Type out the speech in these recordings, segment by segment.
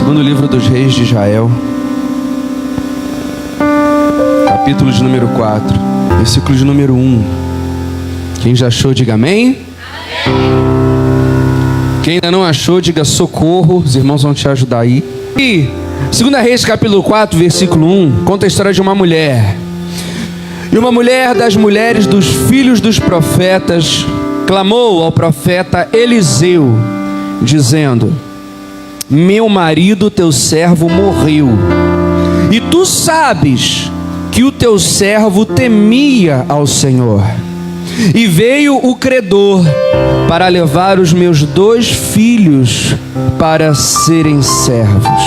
Segundo livro dos Reis de Israel, capítulo de número 4, versículo de número 1. Quem já achou, diga amém. Quem ainda não achou, diga socorro. Os irmãos vão te ajudar aí. E 2 Reis capítulo 4, versículo 1, conta a história de uma mulher. E uma mulher das mulheres dos filhos dos profetas clamou ao profeta Eliseu, dizendo: meu marido, teu servo, morreu, e tu sabes que o teu servo temia ao Senhor. E veio o credor para levar os meus 2 filhos para serem servos.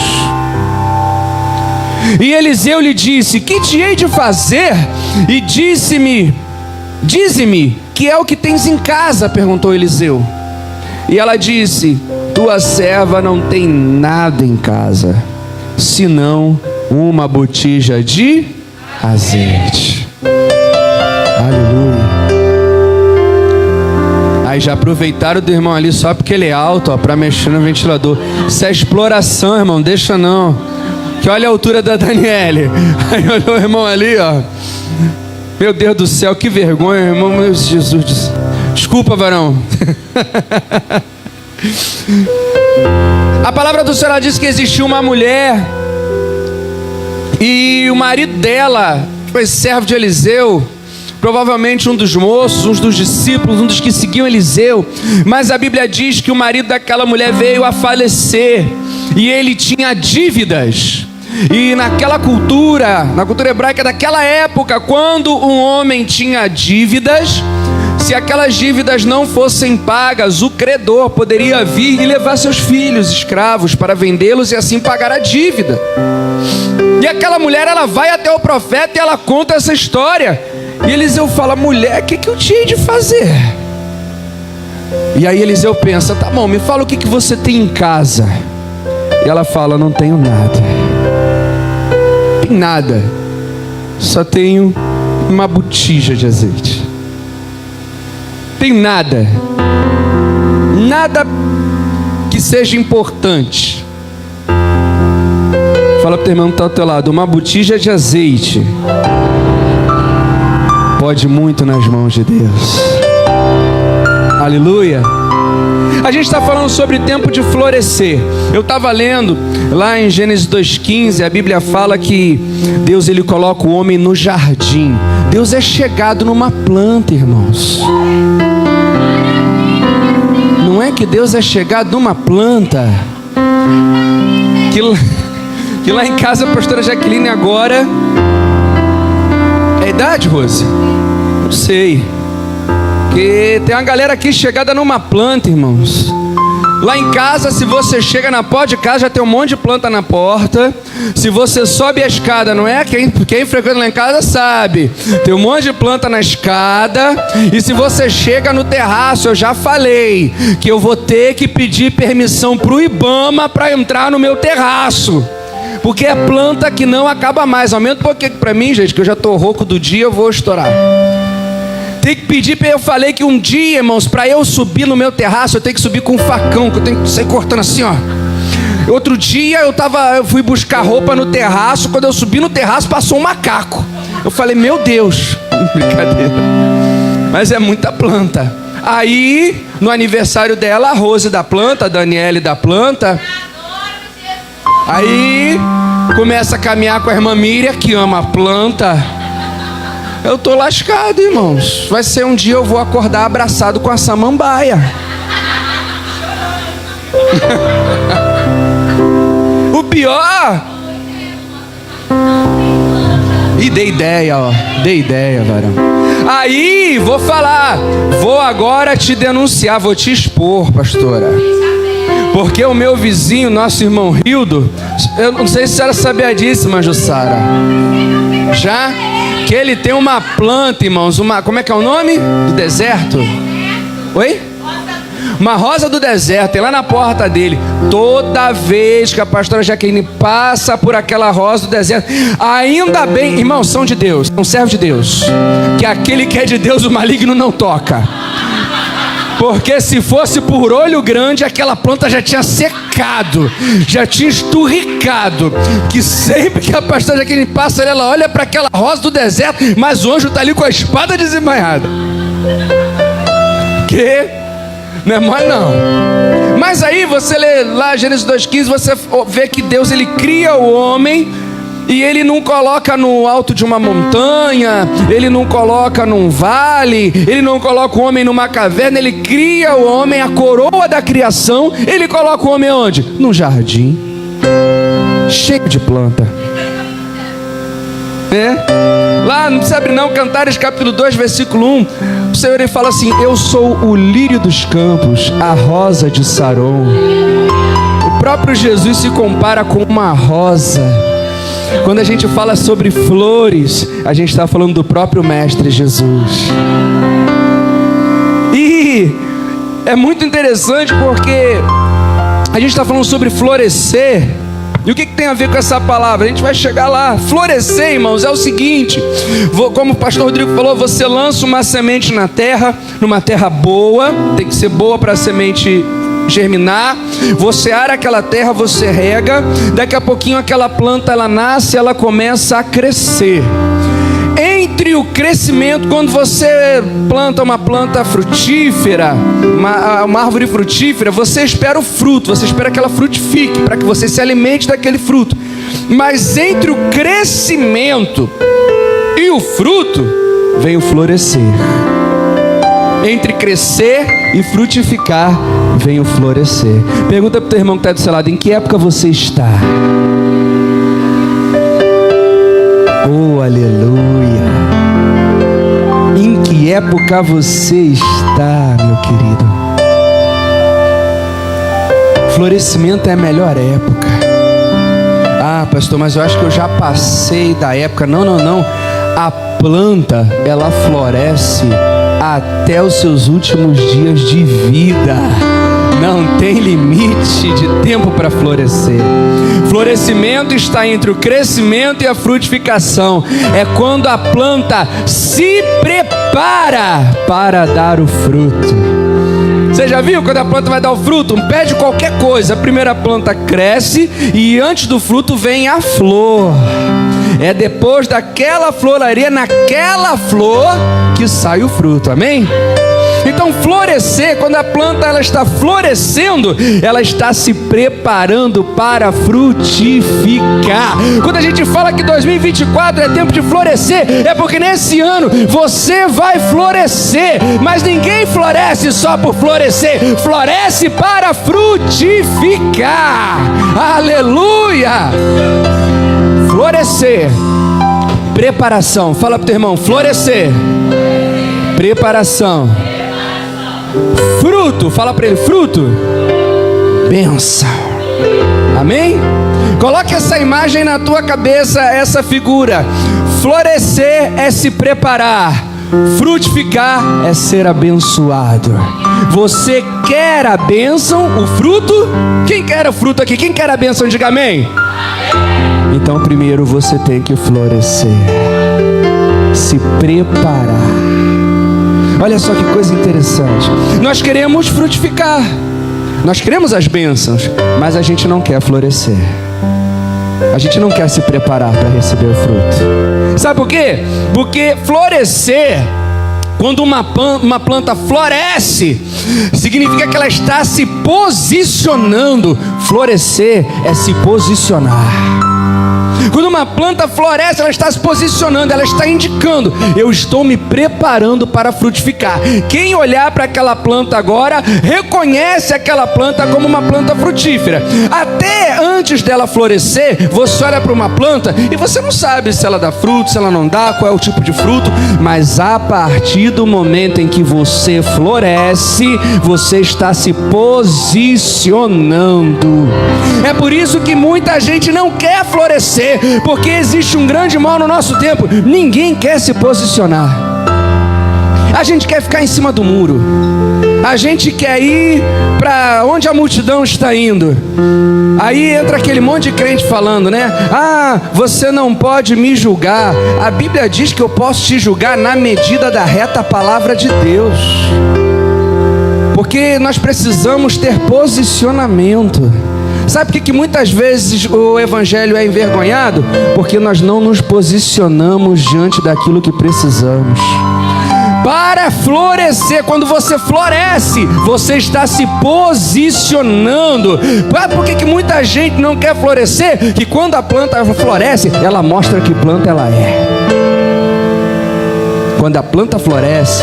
E Eliseu lhe disse: que te hei de fazer? E dize-me, que é o que tens em casa? Perguntou Eliseu. E ela disse: tua serva não tem nada em casa, senão uma botija de azeite. Aleluia. Aí já aproveitaram do irmão ali só porque ele é alto, ó, para mexer no ventilador. Isso é exploração, irmão, deixa não. Que olha a altura da Daniele. Aí olhou o irmão ali, ó. Meu Deus do céu, que vergonha, irmão. Meu Jesus. Desculpa, varão. A palavra do Senhor diz que existiu uma mulher e o marido dela foi servo de Eliseu, provavelmente um dos moços, um dos discípulos, um dos que seguiam Eliseu. Mas a Bíblia diz que o marido daquela mulher veio a falecer e ele tinha dívidas. E naquela cultura, na cultura hebraica daquela época, quando um homem tinha dívidas, se aquelas dívidas não fossem pagas, o credor poderia vir e levar seus filhos escravos para vendê-los e assim pagar a dívida. E aquela mulher, ela vai até o profeta e ela conta essa história. E Eliseu fala: mulher, o que eu tinha de fazer? E aí Eliseu pensa: tá bom, me fala o que você tem em casa. E ela fala: não tenho nada. Tem nada. Só tenho uma botija de azeite. Tem nada. Nada que seja importante. Fala pro teu irmão que está ao teu lado: uma botija de azeite pode muito nas mãos de Deus. Aleluia. A gente está falando sobre tempo de florescer. Eu estava lendo lá em Gênesis 2,15, a Bíblia fala que Deus, ele coloca o homem no jardim. Deus é chegado numa planta, irmãos. Não é que Deus é chegado numa planta? Que lá em casa a pastora Jaqueline agora... É a idade, Rose? Não sei. Porque tem uma galera aqui chegada numa planta, irmãos. Lá em casa, se você chega na porta de casa, já tem um monte de planta na porta. Se você sobe a escada, não é? Quem frequenta lá em casa sabe. Tem um monte de planta na escada. E se você chega no terraço, eu já falei que eu vou ter que pedir permissão pro IBAMA para entrar no meu terraço. Porque é planta que não acaba mais. Aumenta um pouquinho pra mim, gente, que eu já tô rouco do dia, eu vou estourar. Tem que pedir, eu falei que um dia, irmãos, para eu subir no meu terraço, eu tenho que subir com um facão, que eu tenho que sair cortando assim, ó. Outro dia eu fui buscar roupa no terraço, quando eu subi no terraço passou um macaco. Eu falei: meu Deus, brincadeira. Mas é muita planta. Aí, no aniversário dela, a Rose da planta, a Daniele da planta. Aí, começa a caminhar com a irmã Miriam, que ama a planta. Eu tô lascado, irmãos. Vai ser um dia eu vou acordar abraçado com a samambaia. O pior... E dei ideia, ó. Dei ideia, varão. Aí, vou falar. Vou agora te denunciar, vou te expor, pastora. Porque o meu vizinho, nosso irmão Rildo, eu não sei se a senhora sabia disso, irmã Jussara. Já? Que ele tem uma planta, irmãos, como é que é o nome? Do deserto? Oi? Uma rosa do deserto, tem lá na porta dele. Toda vez que a pastora Jaqueline passa por aquela rosa do deserto, ainda bem, irmãos, são de Deus, são servos de Deus, que aquele que é de Deus, o maligno não toca. Porque se fosse por olho grande, aquela planta já tinha secado. esturricado, que sempre que a pastora Jaqueline passa, ela olha para aquela rosa do deserto, mas o anjo está ali com a espada desembainhada. Que? Não é mole não. Mas aí você lê lá Gênesis 2,15, você vê que Deus, ele cria o homem, e ele não coloca no alto de uma montanha, ele não coloca num vale, ele não coloca o homem numa caverna, ele cria o homem, a coroa da criação, ele coloca o homem onde? Num jardim, cheio de planta. Lá, não precisa abrir não, Cantares capítulo 2, versículo 1, o Senhor ele fala assim: eu sou o lírio dos campos, a rosa de Saron. O próprio Jesus se compara com uma rosa. Quando a gente fala sobre flores, a gente está falando do próprio Mestre Jesus. E é muito interessante porque a gente está falando sobre florescer. E o que tem a ver com essa palavra? A gente vai chegar lá. Florescer, irmãos, é o seguinte: como o pastor Rodrigo falou, você lança uma semente na terra, numa terra boa, tem que ser boa para a semente germinar. Você ara aquela terra, você rega, daqui a pouquinho aquela planta ela nasce, ela começa a crescer. Entre o crescimento, quando você planta uma planta frutífera, uma árvore frutífera, você espera o fruto, você espera que ela frutifique, para que você se alimente daquele fruto. Mas entre o crescimento e o fruto, vem o florescer. Entre crescer e frutificar, vem o florescer. Pergunta para o teu irmão que está do seu lado: em que época você está? Oh, aleluia! Em que época você está, meu querido? Florescimento é a melhor época. Ah, pastor, mas eu acho que eu já passei da época. Não. A planta, ela floresce até os seus últimos dias de vida. Não tem limite de tempo para florescer. Florescimento está entre o crescimento e a frutificação. É quando a planta se prepara para dar o fruto. Você já viu quando a planta vai dar o fruto? Um pé de qualquer coisa, a primeira planta cresce e antes do fruto vem a flor. É depois daquela floraria, naquela flor, que sai o fruto, amém? Então florescer, quando a planta ela está florescendo, ela está se preparando para frutificar. Quando a gente fala que 2024 é tempo de florescer, é porque nesse ano você vai florescer. Mas ninguém floresce só por florescer, floresce para frutificar. Aleluia! Florescer, preparação. Fala para o teu irmão: florescer, preparação, fruto. Fala para ele: fruto, bênção. Amém? Coloque essa imagem na tua cabeça, essa figura. Florescer é se preparar, frutificar é ser abençoado. Você quer a bênção, o fruto? Quem quer o fruto aqui? Quem quer a bênção? Diga amém. Então primeiro você tem que florescer, se preparar. Olha só que coisa interessante. Nós queremos frutificar, nós queremos as bênçãos, mas a gente não quer florescer. A gente não quer se preparar para receber o fruto. Sabe por quê? Porque florescer, quando uma planta floresce, significa que ela está se posicionando. Florescer é se posicionar. Quando uma planta floresce, ela está se posicionando, ela está indicando: eu estou me preparando para frutificar. Quem olhar para aquela planta agora, reconhece aquela planta como uma planta frutífera. Até antes dela florescer, você olha para uma planta e você não sabe se ela dá fruto, se ela não dá, qual é o tipo de fruto. Mas a partir do momento em que você floresce, você está se posicionando. É por isso que muita gente não quer florescer, porque existe um grande mal no nosso tempo: ninguém quer se posicionar. A gente quer ficar em cima do muro, a gente quer ir para onde a multidão está indo. Aí entra aquele monte de crente falando, né? Ah, você não pode me julgar. A Bíblia diz que eu posso te julgar na medida da reta palavra de Deus. Porque nós precisamos ter posicionamento. Sabe por que muitas vezes o evangelho é envergonhado? Porque nós não nos posicionamos diante daquilo que precisamos. Para florescer, quando você floresce, você está se posicionando. Por que muita gente não quer florescer? Que quando a planta floresce, ela mostra que planta ela é. Quando a planta floresce,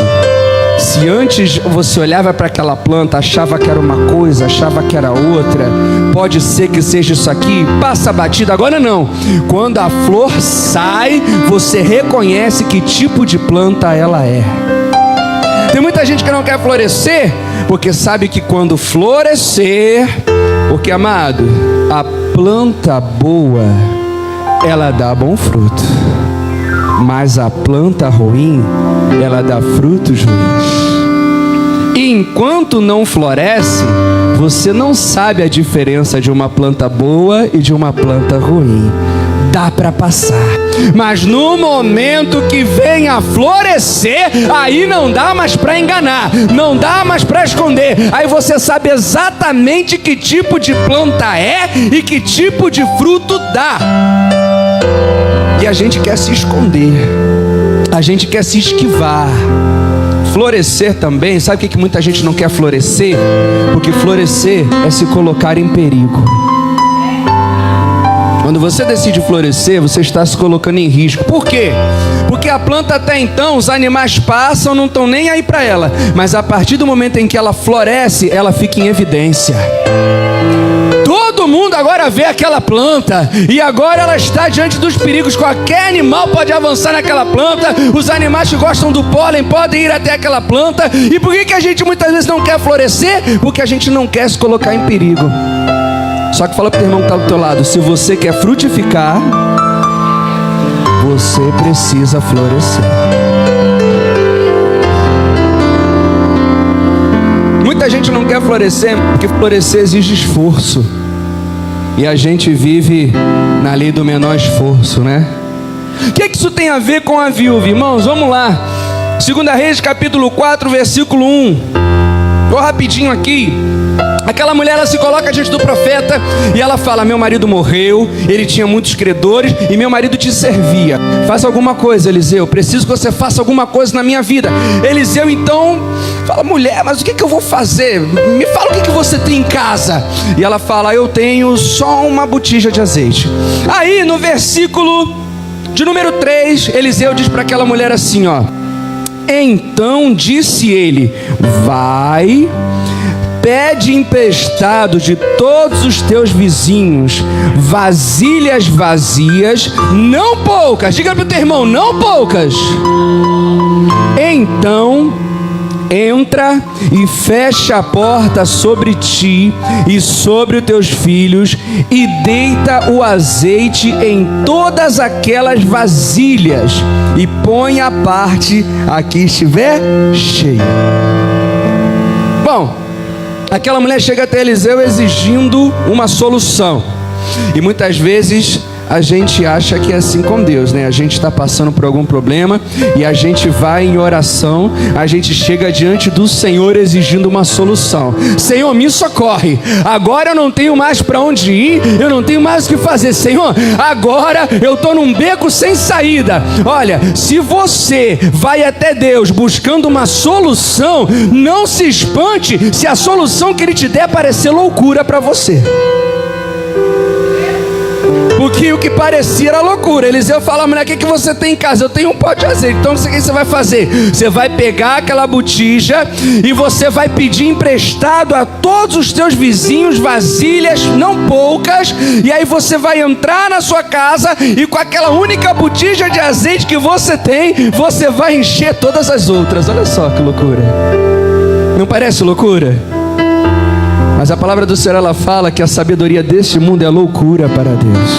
se antes você olhava para aquela planta, achava que era uma coisa, achava que era outra, pode ser que seja isso aqui, passa batida. Agora não. Quando a flor sai, você reconhece que tipo de planta ela é. Tem muita gente que não quer florescer, porque sabe que quando florescer, porque, amado, a planta boa, ela dá bom fruto, mas a planta ruim, ela dá frutos ruins. E enquanto não floresce, você não sabe a diferença de uma planta boa e de uma planta ruim. Dá para passar, mas no momento que vem a florescer, aí não dá mais para enganar, não dá mais para esconder. Aí você sabe exatamente que tipo de planta é e que tipo de fruto dá. E a gente quer se esconder, a gente quer se esquivar. Florescer também, sabe por que muita gente não quer florescer? Porque florescer é se colocar em perigo. Quando você decide florescer, você está se colocando em risco. Por quê? Porque a planta até então, os animais passam, não estão nem aí para ela. Mas a partir do momento em que ela floresce, ela fica em evidência. Todo mundo agora vê aquela planta e agora ela está diante dos perigos. Qualquer animal pode avançar naquela planta. Os animais que gostam do pólen podem ir até aquela planta. E por que a gente muitas vezes não quer florescer? Porque a gente não quer se colocar em perigo. Só que fala para o irmão que está do teu lado: se você quer frutificar, você precisa florescer. Muita gente não quer florescer porque florescer exige esforço. E a gente vive na lei do menor esforço, né? O que isso tem a ver com a viúva, irmãos? Vamos lá. 2 Reis, capítulo 4, versículo 1. Vou rapidinho aqui. Aquela mulher, ela se coloca diante do profeta e ela fala: meu marido morreu, ele tinha muitos credores e meu marido te servia. Faça alguma coisa, Eliseu, preciso que você faça alguma coisa na minha vida. Eliseu então fala: mulher, mas o que eu vou fazer? Me fala o que você tem em casa. E ela fala: eu tenho só uma botija de azeite. Aí no versículo de número 3, Eliseu diz para aquela mulher assim, ó: então disse ele: vai, pede emprestado de todos os teus vizinhos vasilhas vazias, não poucas. Diga para o teu irmão: não poucas. Então entra e fecha a porta sobre ti e sobre os teus filhos e deita o azeite em todas aquelas vasilhas e põe a parte a que estiver cheia. Bom, aquela mulher chega até Eliseu exigindo uma solução. E muitas vezes a gente acha que é assim com Deus, né? A gente está passando por algum problema e a gente vai em oração, a gente chega diante do Senhor exigindo uma solução. Senhor, me socorre. Agora eu não tenho mais para onde ir, eu não tenho mais o que fazer. Senhor, agora eu estou num beco sem saída. Olha, se você vai até Deus buscando uma solução, não se espante se a solução que Ele te der parecer loucura para você. Porque o que parecia era loucura. Eliseu fala: mulher, o que você tem em casa? Eu tenho um pote de azeite. Então o que você vai fazer? Você vai pegar aquela botija e você vai pedir emprestado a todos os teus vizinhos vasilhas, não poucas. E aí você vai entrar na sua casa e com aquela única botija de azeite que você tem, você vai encher todas as outras. Olha só que loucura. Não parece loucura? Mas a palavra do Senhor, ela fala que a sabedoria deste mundo é loucura para Deus.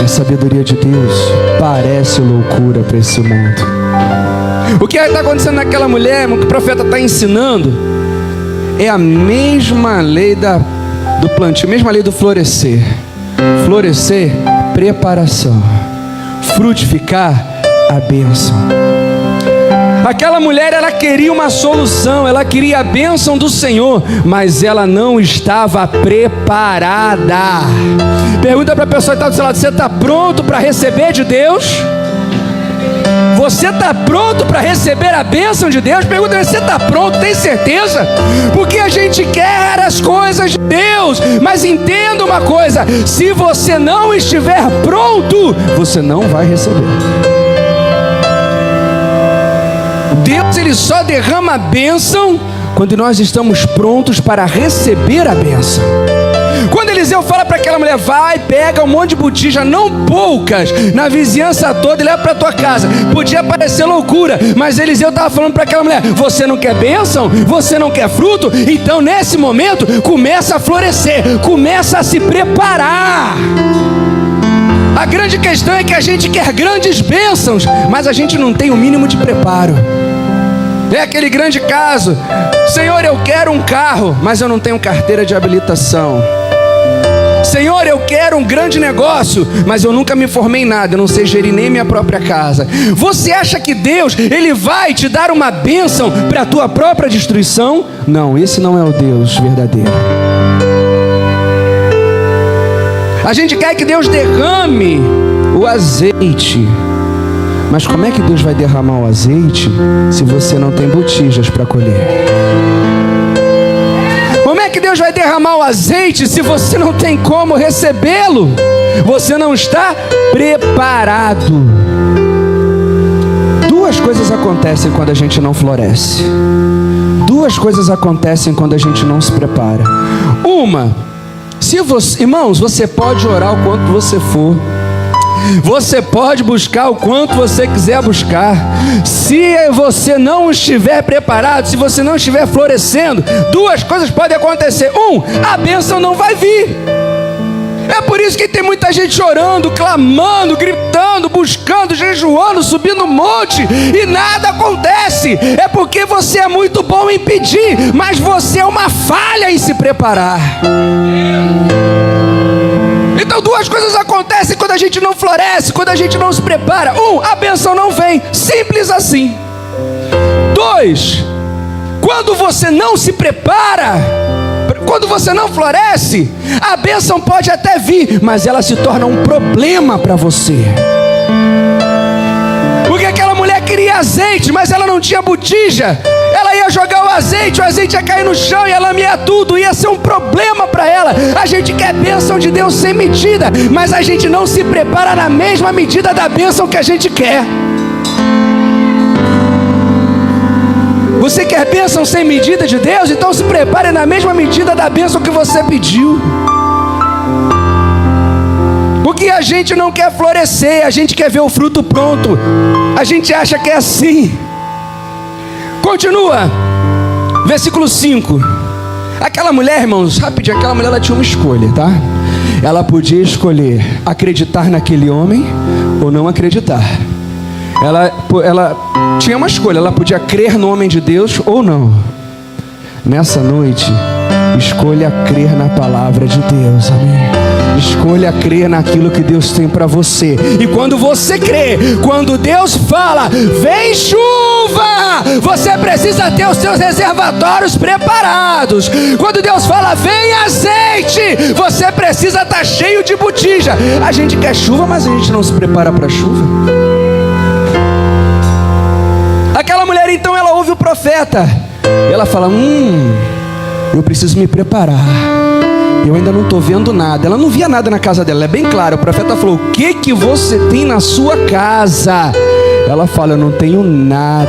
A sabedoria de Deus parece loucura para esse mundo. O que está acontecendo naquela mulher, o que o profeta está ensinando, é a mesma lei do plantio, a mesma lei do florescer. Florescer, preparação. Frutificar, a bênção. Aquela mulher, ela queria uma solução, ela queria a bênção do Senhor, mas ela não estava preparada. Pergunta para a pessoa que está do seu lado: você está pronto para receber de Deus? Você está pronto para receber a bênção de Deus? Pergunta: você está pronto? Tem certeza? Porque a gente quer as coisas de Deus, mas entenda uma coisa: se você não estiver pronto, você não vai receber. Deus, ele só derrama a bênção quando nós estamos prontos para receber a bênção. Quando Eliseu fala para aquela mulher: vai, pega um monte de botija, não poucas, na vizinhança toda, e leva para tua casa. Podia parecer loucura, mas Eliseu estava falando para aquela mulher: você não quer bênção? Você não quer fruto? Então nesse momento começa a florescer, começa a se preparar. A grande questão é que a gente quer grandes bênçãos, mas a gente não tem o mínimo de preparo. É aquele grande caso: Senhor, eu quero um carro, mas eu não tenho carteira de habilitação. Senhor, eu quero um grande negócio, mas eu nunca me formei em nada, eu não sei gerir nem minha própria casa. Você acha que Deus, ele vai te dar uma bênção para a tua própria destruição? Não, esse não é o Deus verdadeiro. A gente quer que Deus derrame o azeite, mas como é que Deus vai derramar o azeite se você não tem botijas para colher? Como é que Deus vai derramar o azeite se você não tem como recebê-lo? Você não está preparado. Duas coisas acontecem quando a gente não floresce. Duas coisas acontecem quando a gente não se prepara. Uma, irmãos, você pode orar o quanto você for. Você pode buscar o quanto você quiser buscar. Se você não estiver preparado, se você não estiver florescendo, duas coisas podem acontecer. A bênção não vai vir. É por isso que tem muita gente orando, clamando, gritando, buscando, jejuando, subindo um monte e nada acontece. É porque você é muito bom em pedir, mas você é uma falha em se preparar. Então duas coisas acontecem quando a gente não floresce, quando a gente não se prepara. A bênção não vem, simples assim. 2, quando você não se prepara, quando você não floresce, a bênção pode até vir, mas ela se torna um problema para você. Porque aquela mulher queria azeite, mas ela não tinha botija. Ela ia jogar o azeite ia cair no chão, ia lamear tudo, ia ser um problema para ela. A gente quer bênção de Deus sem medida, mas a gente não se prepara na mesma medida da bênção que a gente quer. Você quer bênção sem medida de Deus? Então se prepare na mesma medida da bênção que você pediu. Porque a gente não quer florescer, a gente quer ver o fruto pronto. A gente acha que é assim. Continua, versículo 5. Aquela mulher, irmãos, rapidinho, aquela mulher, ela tinha uma escolha, tá? Ela podia escolher acreditar naquele homem ou não acreditar. Ela tinha uma escolha, ela podia crer no homem de Deus ou não. Nessa noite, escolha crer na palavra de Deus, amém? Escolha crer naquilo que Deus tem para você. E quando você crê, quando Deus fala, vem chuva, você precisa ter os seus reservatórios preparados. Quando Deus fala, vem azeite, você precisa estar cheio de botija. A gente quer chuva, mas a gente não se prepara para a chuva. Aquela mulher, então, ela ouve o profeta. Ela fala, eu preciso me preparar. Eu ainda não estou vendo nada. Ela não via nada na casa dela, é bem claro. O profeta falou, o que você tem na sua casa? Ela fala, eu não tenho nada,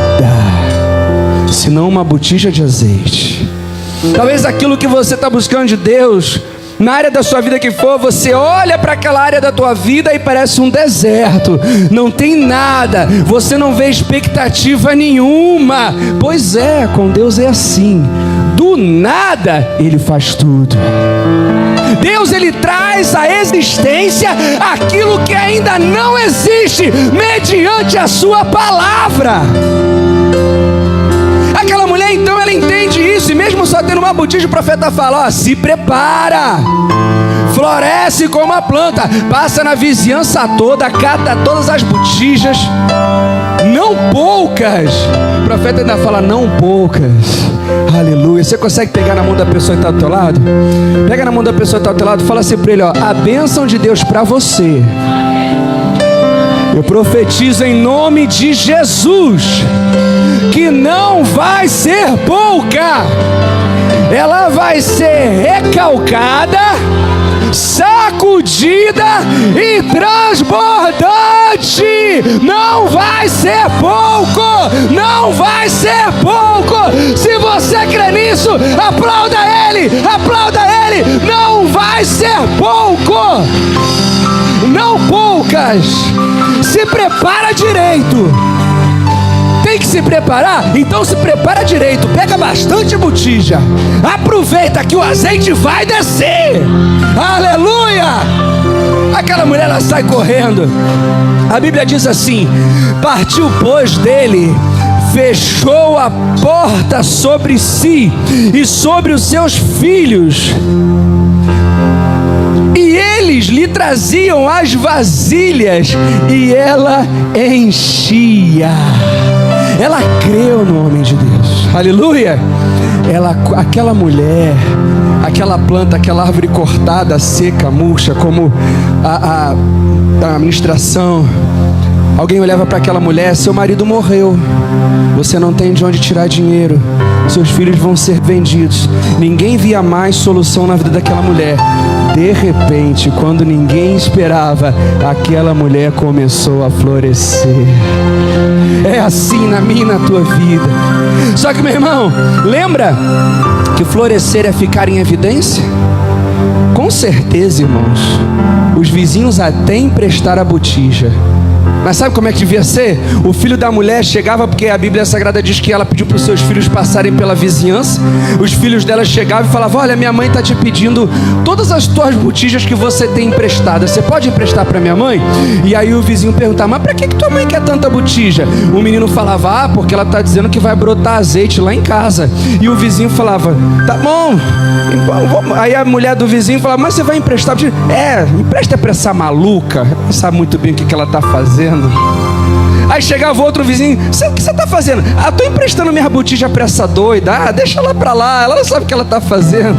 senão uma botija de azeite. Talvez aquilo que você está buscando de Deus, na área da sua vida que for, você olha para aquela área da tua vida e parece um deserto. Não tem nada, você não vê expectativa nenhuma. Pois é, com Deus é assim. Do nada, Ele faz tudo. Deus, Ele traz à existência aquilo que ainda não existe, mediante a sua palavra. Aquela mulher, então, ela entende isso. E mesmo só tendo uma botija, o profeta fala, se prepara. floresce como a planta, passa na vizinhança toda, cata todas as botijas, não poucas. O profeta ainda fala, não poucas. Aleluia. Você consegue pegar na mão da pessoa que está do teu lado? Pega na mão da pessoa que está do teu lado e fala assim para ele, ó, a bênção de Deus para você, eu profetizo em nome de Jesus, que não vai ser pouca, ela vai ser recalcada, sacudida e transbordante. Não vai ser pouco, não vai ser pouco. Se você crê nisso, aplauda ele, aplauda ele. Não vai ser pouco, não poucas. Se prepara direito. Tem que se preparar? Então se prepara direito. Pega bastante botija. Aproveita que o azeite vai descer. Aleluia! Aquela mulher, ela sai correndo. A Bíblia diz assim: partiu, pois, dele, fechou a porta sobre si e sobre os seus filhos, e eles lhe traziam as vasilhas, e ela enchia. Ela creu no homem de Deus. Aleluia! Aquela mulher, aquela planta, aquela árvore cortada, seca, murcha, como a administração. Alguém olhava para aquela mulher: seu marido morreu, você não tem de onde tirar dinheiro, seus filhos vão ser vendidos. Ninguém via mais solução na vida daquela mulher. De repente, quando ninguém esperava, aquela mulher começou a florescer. É assim na minha e na tua vida. Só que, meu irmão, lembra que florescer é ficar em evidência? Com certeza, irmãos, os vizinhos até emprestaram a botija. Mas sabe como é que devia ser? O filho da mulher chegava, porque a Bíblia Sagrada diz que ela pediu para os seus filhos passarem pela vizinhança. Os filhos dela chegavam e falavam: olha, minha mãe está te pedindo todas as tuas botijas que você tem emprestadas, você pode emprestar para minha mãe? E aí o vizinho perguntava: mas para que tua mãe quer tanta botija? O menino falava: ah, porque ela está dizendo que vai brotar azeite lá em casa. E o vizinho falava: tá bom. Aí a mulher do vizinho falava: mas você vai emprestar botija? Empresta para essa maluca, ela sabe muito bem o que ela está fazendo. Aí chegava outro vizinho: o que você está fazendo? Estou emprestando minha botija para essa doida. Deixa ela para lá, ela não sabe o que ela está fazendo.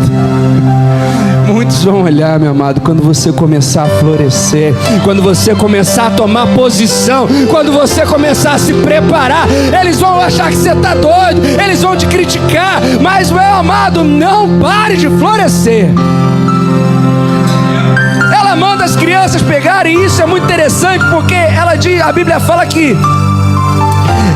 Muitos vão olhar, meu amado, quando você começar a florescer, quando você começar a tomar posição, quando você começar a se preparar, eles vão achar que você está doido, eles vão te criticar, mas, meu amado, não pare de florescer. Ela manda as crianças pegarem, e isso é muito interessante, porque a Bíblia fala que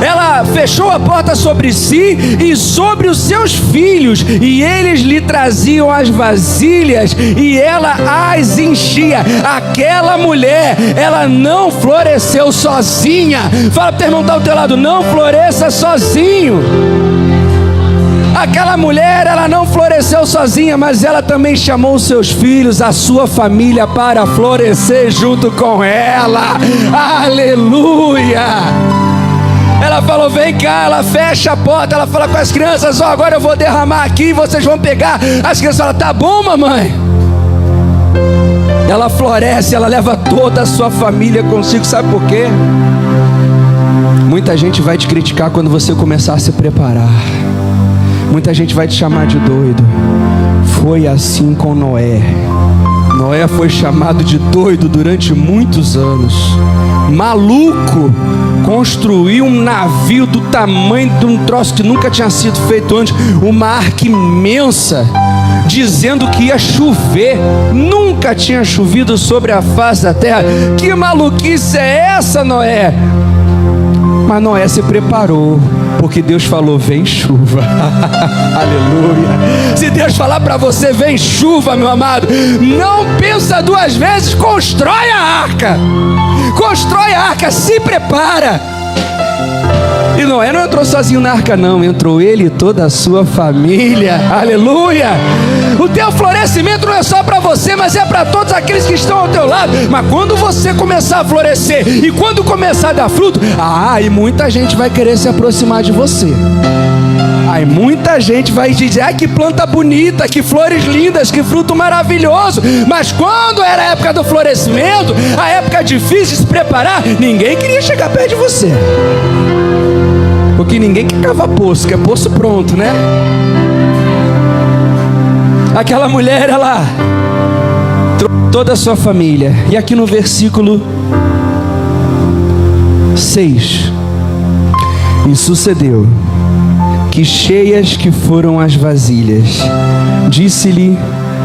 ela fechou a porta sobre si e sobre os seus filhos, e eles lhe traziam as vasilhas e ela as enchia. Aquela mulher, ela não floresceu sozinha. Fala para o teu irmão que está ao teu lado: não floresça sozinho. Aquela mulher, ela não floresceu sozinha, mas ela também chamou os seus filhos, a sua família, para florescer junto com ela. Aleluia! Ela falou: vem cá. Ela fecha a porta, ela fala com as crianças: ó, agora eu vou derramar aqui, vocês vão pegar. As crianças falam: tá bom, mamãe. Ela floresce, ela leva toda a sua família consigo. Sabe por quê? Muita gente vai te criticar quando você começar a se preparar. Muita gente vai te chamar de doido. Foi assim com Noé. Noé foi chamado de doido durante muitos anos. Maluco. Construiu um navio do tamanho de um troço que nunca tinha sido feito antes, uma arca imensa, dizendo que ia chover. Nunca tinha chovido sobre a face da terra. Que maluquice é essa, Noé? Mas Noé se preparou, porque Deus falou: vem chuva. Aleluia. Se Deus falar para você: vem chuva, meu amado, não pensa duas vezes, constrói a arca. Constrói a arca, se prepara. E Noé não entrou sozinho na arca, não. Entrou ele e toda a sua família. Aleluia. O teu florescimento não é só para você, mas é para todos aqueles que estão ao teu lado. Mas quando você começar a florescer e quando começar a dar fruto, e muita gente vai querer se aproximar de você. Aí muita gente vai dizer: ai, que planta bonita, que flores lindas, que fruto maravilhoso. Mas quando era a época do florescimento, a época difícil de se preparar, ninguém queria chegar perto de você. Porque ninguém que cava poço, que é poço pronto, né? Aquela mulher, ela trouxe toda a sua família. E aqui no versículo 6: e sucedeu que, cheias que foram as vasilhas, disse-lhe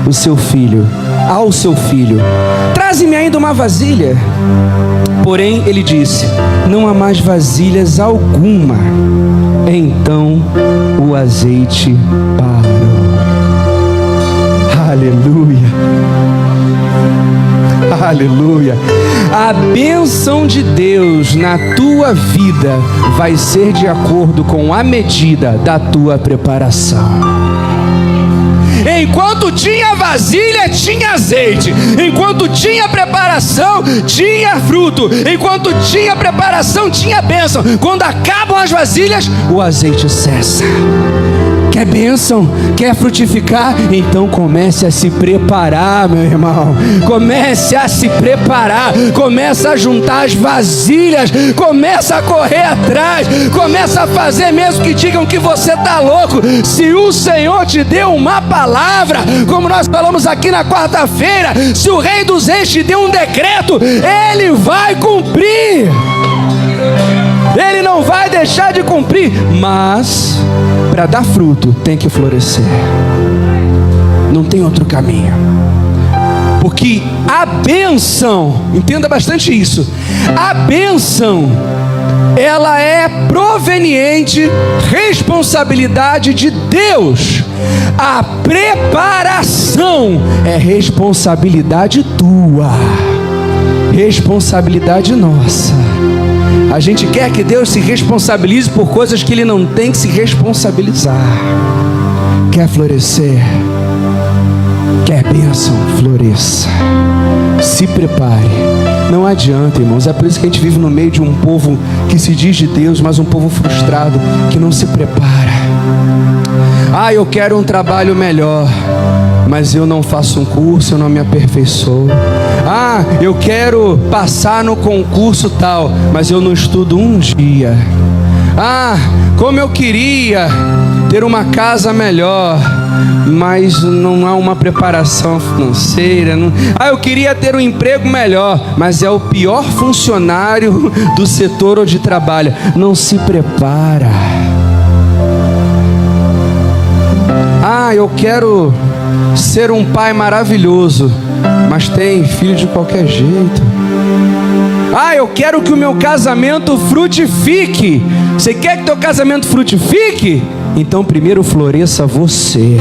o seu filho, ao seu filho: traze-me ainda uma vasilha. Porém ele disse: não há mais vasilhas alguma. Então o azeite parou. Aleluia, aleluia. A bênção de Deus na tua vida vai ser de acordo com a medida da tua preparação. Enquanto tinha vasilha, tinha azeite. Enquanto tinha preparação, tinha fruto. Enquanto tinha preparação, tinha bênção. Quando acabam as vasilhas, o azeite cessa. Quer bênção? Quer frutificar? Então comece a se preparar, meu irmão. Comece a se preparar. Comece a juntar as vasilhas. Comece a correr atrás. Comece a fazer mesmo que digam que você está louco. Se o Senhor te deu uma palavra, como nós falamos aqui na quarta-feira, se o Rei dos Reis te deu um decreto, Ele vai cumprir. Ele não vai deixar de cumprir. Mas para dar fruto tem que florescer. Não tem outro caminho. Porque a bênção, entenda bastante isso, a bênção, ela é proveniente, responsabilidade de Deus. A preparação é responsabilidade tua, responsabilidade nossa. A gente quer que Deus se responsabilize por coisas que Ele não tem que se responsabilizar. Quer florescer? Quer bênção? Floresça. Se prepare. Não adianta, irmãos. É por isso que a gente vive no meio de um povo que se diz de Deus, mas um povo frustrado, que não se prepara. Ah, eu quero um trabalho melhor, mas eu não faço um curso, eu não me aperfeiçoo. Ah, eu quero passar no concurso tal, mas eu não estudo um dia. Ah, como eu queria ter uma casa melhor, mas não há uma preparação financeira. Não... Ah, eu queria ter um emprego melhor, mas é o pior funcionário do setor onde trabalha. Não se prepara. Ah, eu quero ser um pai maravilhoso, mas tem filho de qualquer jeito. Ah, eu quero que o meu casamento frutifique. Você quer que teu casamento frutifique? Então primeiro floresça você.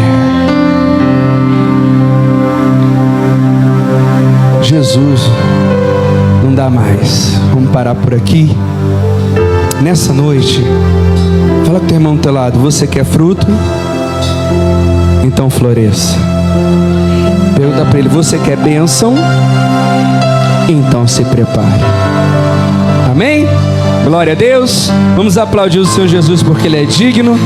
Jesus, não dá mais. Vamos parar por aqui. Nessa noite, fala com teu irmão do teu lado: você quer fruto? Então floresça. Pergunta para ele: você quer bênção? Então se prepare. Amém? Glória a Deus. Vamos aplaudir o Senhor Jesus porque Ele é digno.